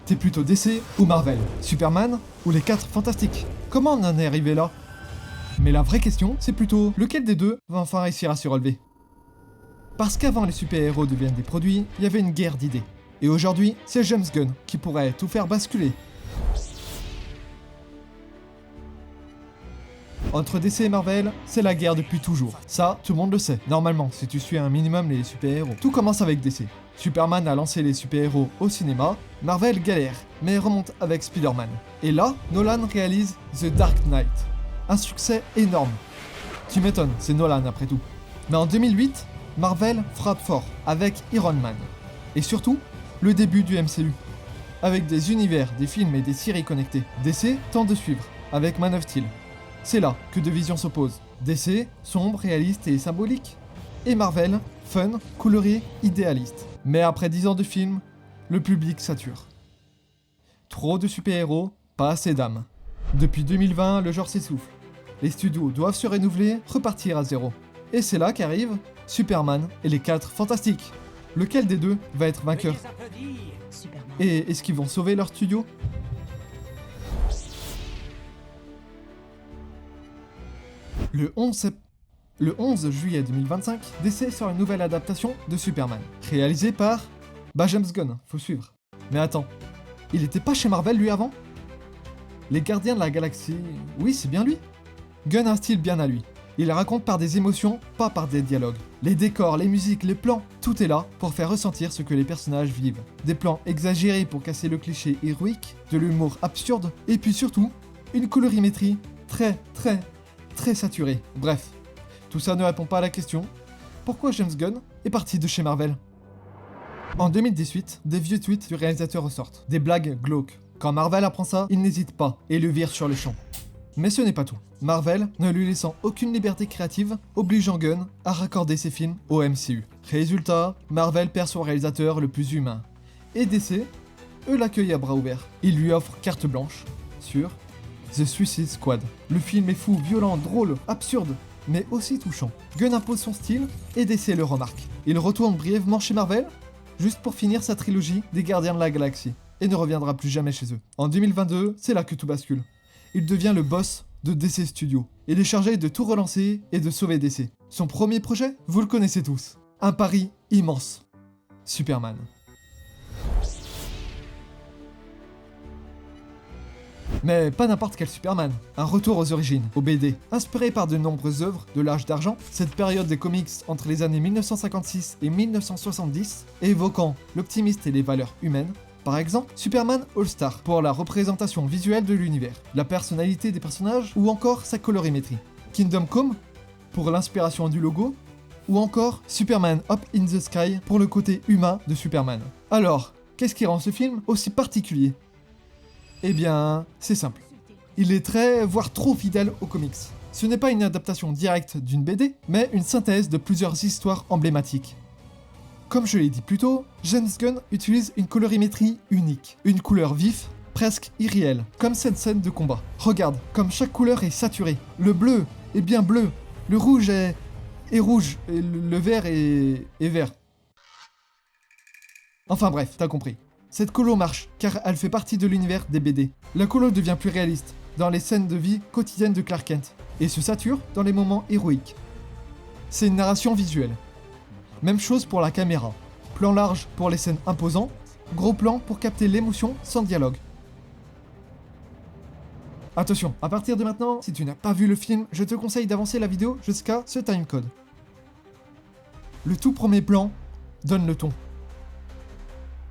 T'es plutôt DC ou Marvel? Superman ou les 4 Fantastiques? Comment on en est arrivé là? Mais la vraie question, c'est plutôt lequel des deux va enfin réussir à se relever? Parce qu'avant les super-héros deviennent des produits, il y avait une guerre d'idées. Et aujourd'hui, c'est James Gunn qui pourrait tout faire basculer. Entre DC et Marvel, c'est la guerre depuis toujours. Ça, tout le monde le sait, normalement, si tu suis un minimum les super-héros. Tout commence avec DC. Superman a lancé les super-héros au cinéma, Marvel galère, mais remonte avec Spider-Man. Et là, Nolan réalise The Dark Knight. Un succès énorme. Tu m'étonnes, c'est Nolan après tout. Mais en 2008, Marvel frappe fort avec Iron Man. Et surtout, le début du MCU. Avec des univers, des films et des séries connectées. DC tente de suivre, avec Man of Steel. C'est là que deux visions s'opposent. DC, sombre, réaliste et symbolique. Et Marvel, fun, coloré, idéaliste. Mais après 10 ans de films, le public sature. Trop de super-héros, pas assez d'âme. Depuis 2020, le genre s'essouffle. Les studios doivent se renouveler, repartir à zéro. Et c'est là qu'arrivent Superman et les 4 Fantastiques. Lequel des deux va être vainqueur? Et est-ce qu'ils vont sauver leur studio? Le 11 juillet 2025, DC sort une nouvelle adaptation de Superman, réalisée par James Gunn, faut suivre. Mais attends, il était pas chez Marvel lui avant? Les Gardiens de la Galaxie, oui c'est bien lui. Gunn a un style bien à lui. Il raconte par des émotions, pas par des dialogues. Les décors, les musiques, les plans, tout est là pour faire ressentir ce que les personnages vivent. Des plans exagérés pour casser le cliché héroïque, de l'humour absurde, et puis surtout, une colorimétrie très saturée. Bref, tout ça ne répond pas à la question. Pourquoi James Gunn est parti de chez Marvel? En 2018, des vieux tweets du réalisateur ressortent. Des blagues glauques. Quand Marvel apprend ça, il n'hésite pas et le vire sur le champ. Mais ce n'est pas tout. Marvel, ne lui laissant aucune liberté créative, obligeant Gunn à raccorder ses films au MCU. Résultat, Marvel perd son réalisateur le plus humain. Et DC, eux l'accueillent à bras ouverts. Ils lui offrent carte blanche sur The Suicide Squad. Le film est fou, violent, drôle, absurde, mais aussi touchant. Gunn impose son style et DC le remarque. Il retourne brièvement chez Marvel, juste pour finir sa trilogie des Gardiens de la Galaxie, et ne reviendra plus jamais chez eux. En 2022, c'est là que tout bascule. Il devient le boss de DC Studios. Il est chargé de tout relancer et de sauver DC. Son premier projet, vous le connaissez tous. Un pari immense. Superman. Mais pas n'importe quel Superman, un retour aux origines, au BD. Inspiré par de nombreuses œuvres de l'âge d'argent, cette période des comics entre les années 1956 et 1970, évoquant l'optimisme et les valeurs humaines. Par exemple, Superman All-Star pour la représentation visuelle de l'univers, la personnalité des personnages ou encore sa colorimétrie. Kingdom Come pour l'inspiration du logo, ou encore Superman Up in the Sky pour le côté humain de Superman. Alors, qu'est-ce qui rend ce film aussi particulier? Eh bien, c'est simple. Il est très, voire trop fidèle aux comics. Ce n'est pas une adaptation directe d'une BD, mais une synthèse de plusieurs histoires emblématiques. Comme je l'ai dit plus tôt, James Gunn utilise une colorimétrie unique, une couleur vif, presque irréelle, comme cette scène de combat. Regarde, comme chaque couleur est saturée. Le bleu est bien bleu, le rouge est rouge, et le vert est vert. Enfin bref, t'as compris. Cette colo marche, car elle fait partie de l'univers des BD. La colo devient plus réaliste, dans les scènes de vie quotidiennes de Clark Kent, et se sature dans les moments héroïques. C'est une narration visuelle. Même chose pour la caméra. Plan large pour les scènes imposantes, gros plan pour capter l'émotion sans dialogue. Attention, à partir de maintenant, si tu n'as pas vu le film, je te conseille d'avancer la vidéo jusqu'à ce timecode. Le tout premier plan donne le ton.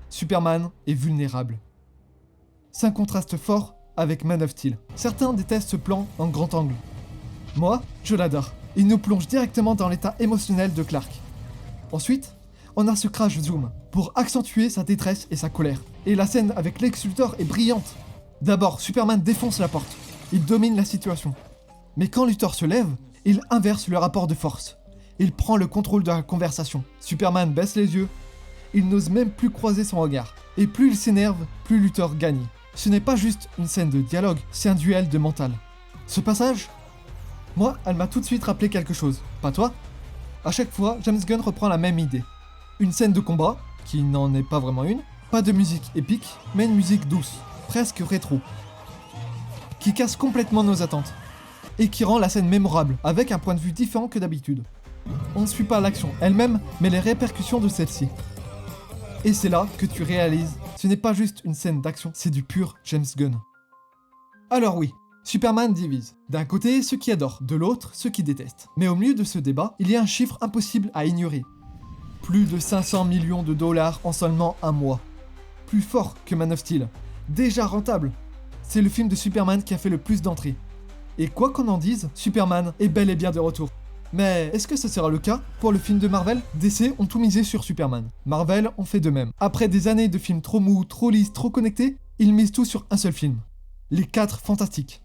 Superman est vulnérable. C'est un contraste fort avec Man of Steel. Certains détestent ce plan en grand angle. Moi, je l'adore. Il nous plonge directement dans l'état émotionnel de Clark. Ensuite, on a ce crash zoom pour accentuer sa détresse et sa colère. Et la scène avec Lex Luthor est brillante. D'abord, Superman défonce la porte. Il domine la situation. Mais quand Luthor se lève, il inverse le rapport de force. Il prend le contrôle de la conversation. Superman baisse les yeux. Il n'ose même plus croiser son regard. Et plus il s'énerve, plus Luthor gagne. Ce n'est pas juste une scène de dialogue, c'est un duel de mental. Ce passage, moi, elle m'a tout de suite rappelé quelque chose. Pas toi? À chaque fois, James Gunn reprend la même idée. Une scène de combat, qui n'en est pas vraiment une, Pas de musique épique, mais une musique douce, presque rétro, qui casse complètement nos attentes, et qui rend la scène mémorable, avec un point de vue différent que d'habitude. On ne suit pas l'action elle-même, mais les répercussions de celle-ci. Et c'est là que tu réalises, ce n'est pas juste une scène d'action, c'est du pur James Gunn. Alors oui, Superman divise. D'un côté, ceux qui adorent, de l'autre, ceux qui détestent. Mais au milieu de ce débat, il y a un chiffre impossible à ignorer. Plus de 500 millions de dollars en seulement un mois. Plus fort que Man of Steel. Déjà rentable. C'est le film de Superman qui a fait le plus d'entrées. Et quoi qu'on en dise, Superman est bel et bien de retour. Mais est-ce que ce sera le cas pour le film de Marvel? DC ont tout misé sur Superman. Marvel ont fait de même. Après des années de films trop mous, trop lisses, trop connectés, ils misent tout sur un seul film. Les 4 Fantastiques.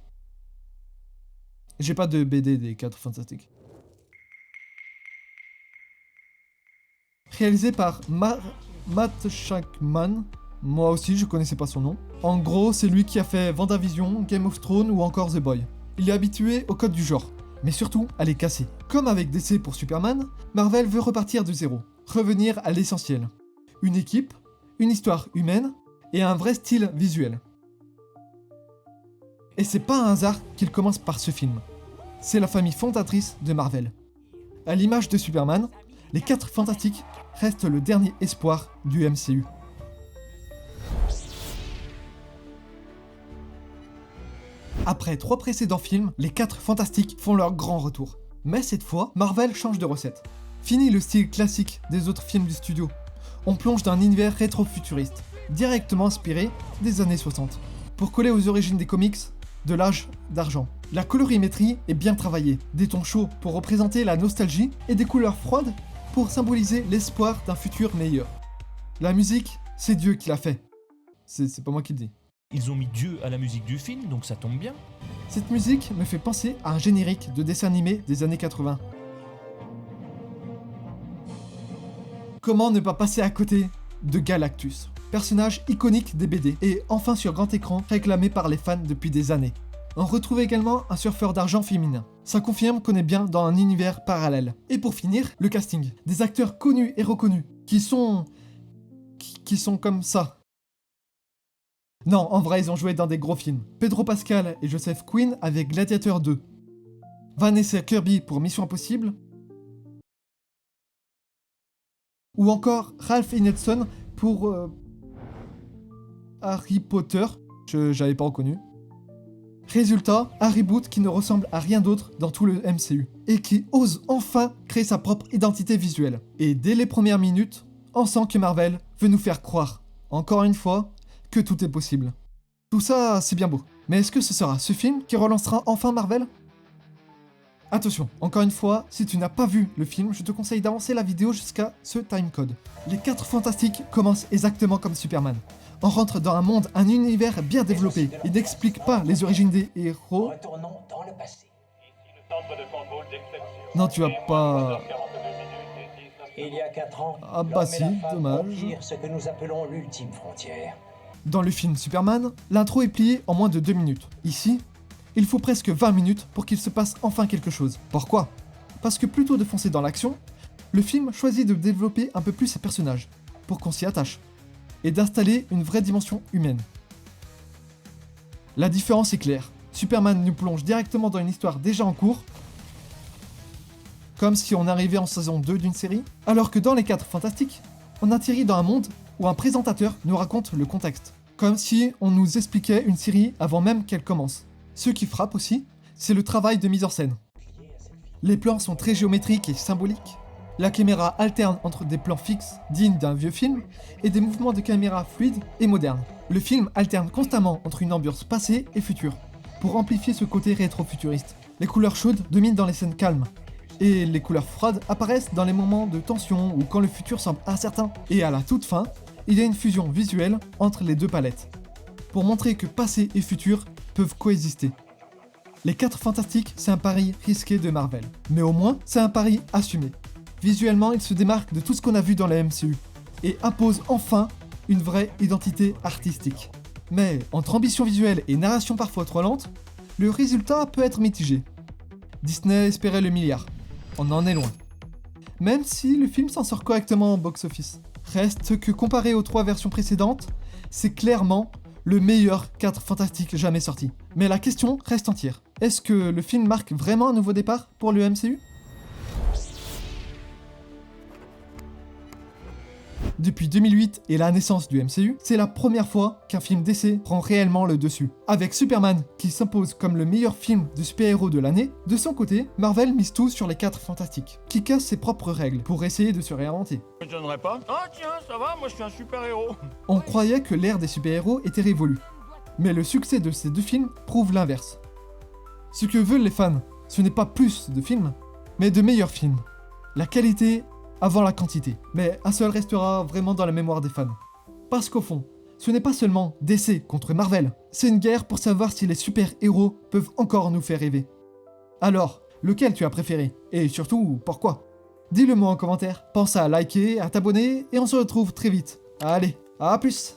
J'ai pas de BD des 4 Fantastiques. Réalisé par Matt Shakman. Moi aussi, je connaissais pas son nom. En gros, c'est lui qui a fait WandaVision, Game of Thrones ou encore The Boy. Il est habitué aux codes du genre, mais surtout à les casser. Comme avec DC pour Superman, Marvel veut repartir de zéro, revenir à l'essentiel. Une équipe, une histoire humaine et un vrai style visuel. Et c'est pas un hasard qu'il commence par ce film. C'est la famille fondatrice de Marvel. À l'image de Superman, les 4 Fantastiques restent le dernier espoir du MCU. Après 3 précédents films, les 4 Fantastiques font leur grand retour. Mais cette fois, Marvel change de recette. Fini le style classique des autres films du studio. On plonge dans un univers rétro-futuriste, directement inspiré des années 60. Pour coller aux origines des comics de l'âge d'argent. La colorimétrie est bien travaillée, des tons chauds pour représenter la nostalgie et des couleurs froides pour symboliser l'espoir d'un futur meilleur. La musique, c'est Dieu qui l'a fait. C'est pas moi qui le dis. Ils ont mis Dieu à la musique du film, donc ça tombe bien. Cette musique me fait penser à un générique de dessin animé des années 80. Comment ne pas passer à côté de Galactus, personnage iconique des BD et enfin sur grand écran réclamé par les fans depuis des années. On retrouve également un surfeur d'argent féminin. Ça confirme qu'on est bien dans un univers parallèle. Et pour finir, le casting. Des acteurs connus et reconnus, qui sont comme ça. Non, en vrai, ils ont joué dans des gros films. Pedro Pascal et Joseph Quinn avec Gladiator 2. Vanessa Kirby pour Mission Impossible. Ou encore Ralph Ineson pour Harry Potter. J'avais pas reconnu. Résultat, un reboot qui ne ressemble à rien d'autre dans tout le MCU. Et qui ose enfin créer sa propre identité visuelle. Et dès les premières minutes, on sent que Marvel veut nous faire croire, encore une fois, que tout est possible. Tout ça, c'est bien beau. Mais est-ce que ce sera ce film qui relancera enfin Marvel? Attention, encore une fois, si tu n'as pas vu le film, je te conseille d'avancer la vidéo jusqu'à ce timecode. Les 4 Fantastiques commencent exactement comme Superman. On rentre dans un monde, un univers bien développé. Il n'explique pas les origines des héros. Retournons dans le passé. Non, tu vas pas... Il y a 4 ans, Ah bah l'homme si, et la femme dommage. conquirent ce que nous appelons l'ultime frontière. Dans le film Superman, l'intro est pliée en moins de 2 minutes. Ici, il faut presque 20 minutes pour qu'il se passe enfin quelque chose. Pourquoi? Parce que plutôt de foncer dans l'action, le film choisit de développer un peu plus ses personnages, pour qu'on s'y attache, et d'installer une vraie dimension humaine. La différence est claire. Superman nous plonge directement dans une histoire déjà en cours, comme si on arrivait en saison 2 d'une série, alors que dans les 4 Fantastiques, on atterrit dans un monde où un présentateur nous raconte le contexte, comme si on nous expliquait une série avant même qu'elle commence. Ce qui frappe aussi, c'est le travail de mise en scène. Les plans sont très géométriques et symboliques. La caméra alterne entre des plans fixes, dignes d'un vieux film, et des mouvements de caméra fluides et modernes. Le film alterne constamment entre une ambiance passée et future, pour amplifier ce côté rétro-futuriste. Les couleurs chaudes dominent dans les scènes calmes, et les couleurs froides apparaissent dans les moments de tension ou quand le futur semble incertain. Et à la toute fin, il y a une fusion visuelle entre les deux palettes, pour montrer que passé et futur peuvent coexister. Les 4 Fantastiques, c'est un pari risqué de Marvel, mais au moins, c'est un pari assumé. Visuellement, il se démarque de tout ce qu'on a vu dans la MCU, et impose enfin une vraie identité artistique. Mais entre ambition visuelle et narration parfois trop lente, le résultat peut être mitigé. Disney espérait le milliard. On en est loin. Même si le film s'en sort correctement au box-office. Reste que comparé aux 3 versions précédentes, c'est clairement le meilleur 4 fantastiques jamais sorti. Mais la question reste entière. Est-ce que le film marque vraiment un nouveau départ pour le MCU ? Depuis 2008 et la naissance du MCU, c'est la première fois qu'un film DC prend réellement le dessus. Avec Superman qui s'impose comme le meilleur film de super-héros de l'année, de son côté, Marvel mise tout sur les 4 fantastiques, qui cassent ses propres règles pour essayer de se réinventer. Je donnerais pas. Ah tiens, ça va, moi je suis un super-héros. On croyait que l'ère des super-héros était révolue. Mais le succès de ces 2 films prouve l'inverse. Ce que veulent les fans, ce n'est pas plus de films, mais de meilleurs films. La qualité avant la quantité. Mais un seul restera vraiment dans la mémoire des fans. Parce qu'au fond, ce n'est pas seulement DC contre Marvel, c'est une guerre pour savoir si les super-héros peuvent encore nous faire rêver. Alors, lequel tu as préféré ? Et surtout, pourquoi ? Dis-le moi en commentaire. Pense à liker, à t'abonner, et on se retrouve très vite. Allez, à plus !